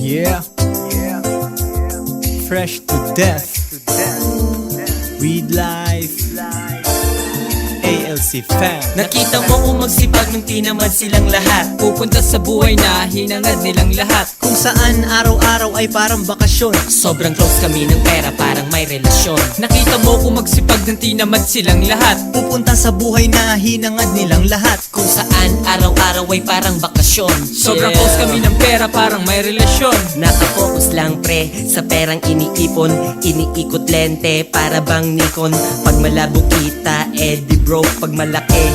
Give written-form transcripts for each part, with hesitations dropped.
Yeah, fresh to death. Weed life. ALC fam. Nakita mo kung magsipag nung tinamad silang lahat. Pupunta sa buhay na hinangad nilang lahat. Kung saan araw-araw ay parang bakasyon. Sobrang close kami ng pera, parang may relasyon. Nakita mo kung magsipag nung tinamad silang lahat. Pupunta sa buhay na hinangad nilang lahat. Kung saan araw-araw ay parang bakasyon. Sobrang Yeah. close kami ng pera, parang may relasyon. Nakafocus lang pre, sa perang iniipon. Iniikot lente, para bang Nikon. Pag malabo kita, di broke. Pag malaki,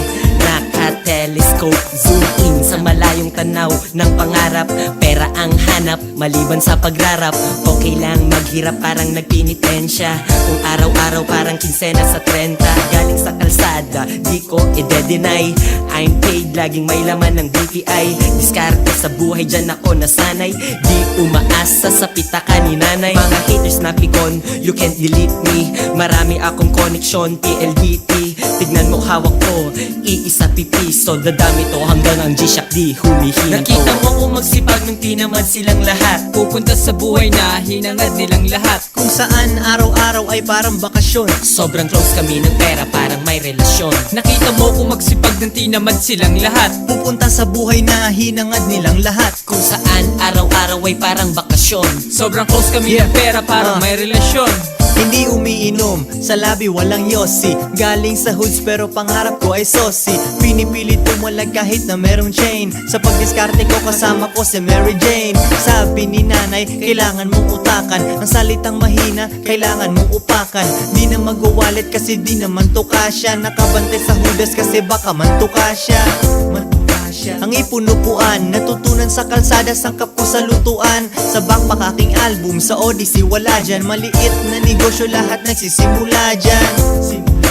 naka-telescope. Zoom in sa malayong tanaw ng pangarap. Pera ang hanap, maliban sa pagrarap. Okay lang maghirap, parang nagpinitensya. Kung araw-araw parang kinsena sa 30. Galing sa kalsada, di ko i-deny. I'm paid, laging may laman ng BPI. Diskarte sa buhay, dyan ako nasanay. Di umaasa sa pitaka ni nanay. Mga haters na pikon, you can't delete me. Marami akong connection, PLDT. Tignan mo hawak ko, iisa pipiso. Dadami to hanggang ang G-Shock di humihinang to. Nakita mo kung magsipag nung tinamad silang lahat. Pupunta sa buhay na hinangad nilang lahat. Kung saan araw-araw ay parang bakasyon. Sobrang close kami ng pera, parang may relasyon. Nakita mo kung magsipag ng tinamad silang lahat. Pupunta sa buhay na hinangad nilang lahat. Kung saan araw-araw ay parang bakasyon. Sobrang close kami ng pera, parang may relasyon. Hindi umiinom, sa labi walang yosi. Galing sa hoods pero pangarap ko ay sosi. Pinipilit pumalag kahit na merong chain. Sa pagdiskarte ko kasama ko si Mary Jane. Sabi ni nanay, kailangan mong utakan. Ang salitang mahina, kailangan mong upakan. Di na magwawalit kasi di naman to kasya. Nakabantay sa hudas kasi baka mantuka siya. Ang ipunupuan, natutunan sa kalsada, sangkap ko sa lutuan. Sa backpack aking album, sa Odyssey wala dyan. Maliit na negosyo, lahat nagsisimula dyan.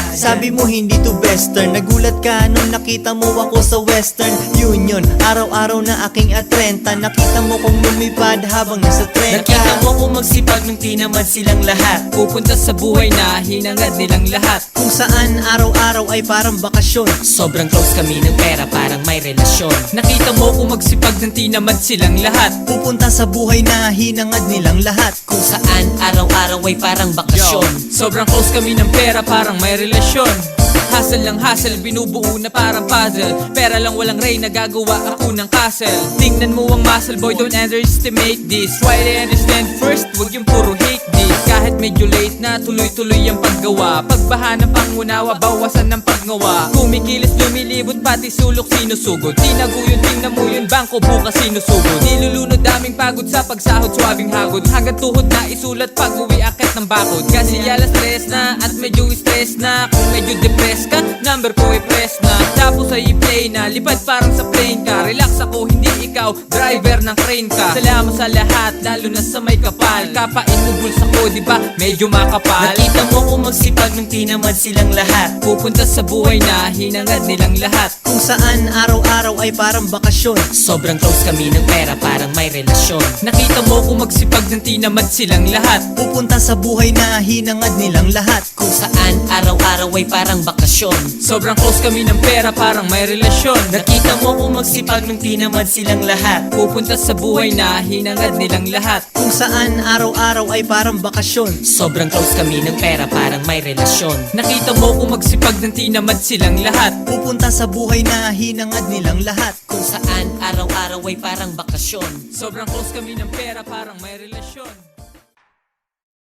Sabi mo hindi to western, nagulat ka nung nakita mo ako sa Western Union. Araw-araw na aking atrenta, nakita mo kong lumipad habang nasa 30. Nakita mo kung magsipag nung tinamad silang lahat. Pupunta sa buhay na hinangad nilang lahat. Kung saan araw-araw ay parang bakasyon. Sobrang close kami ng pera, parang may relasyon. Nakita mo kung magsipag ng tinamad silang lahat. Pupunta sa buhay na hinangad nilang lahat. Kung saan araw-araw ay parang bakasyon. Sobrang close kami ng pera, parang may relasyon. Hustle lang hustle, binubuo na parang puzzle. Pera lang walang ray, nagagawa ako ng castle. Tingnan mo ang muscle boy, don't underestimate this. Try to understand first, wag yung puro hate this. Kahit medyo late na, tuloy-tuloy ang paggawa. Pagbaha ng pangunawa, bawasan ng paggawa. Kumikilis, lumilibot, pati sulok sinusugod. Tinaguyod, tingnan mo yun, bangko bukas sinusugod. Nilulunod daming pagod sa pagsahod, swabing hagod. Hanggang tuhod na isulat, pag uwi akit ng bakod. Kasi yala stress na, at medyo stress na. Kung medyo depressed ka, number ko i-press na. Tapos ay i-play na, lipad parang sa plane ka. Relax ako, hindi ikaw, driver ng crane ka. Salamat sa lahat, lalo na sa may kapal. Kapain mo bulsa ko, diba? Medyo makapal. Nakita mo kung magsipag nung tinamad silang lahat. Pupunta sa buhay na hinangad nilang lahat. Kung saan araw-araw ay parang bakasyon. Sobrang close kami ng pera, parang may relasyon. Nakita mo kung magsipag ng tinamad silang lahat. Pupunta sa buhay na hinangad nilang lahat. Kung saan araw-araw ay parang bakasyon. Sobrang close kami ng pera, parang may relasyon. Nakita mo kung magsipag nung tinamad silang lahat. Pupunta sa buhay na hinangad nilang lahat. Kung saan araw-araw ay parang bakasyon. Sobrang close kami ng pera, parang may relasyon. Nakita mo kung magsipag ng tinamad silang lahat. Pupunta sa buhay na hinangad nilang lahat. Kung saan araw-araw ay parang bakasyon. Sobrang close kami ng pera, parang may relasyon.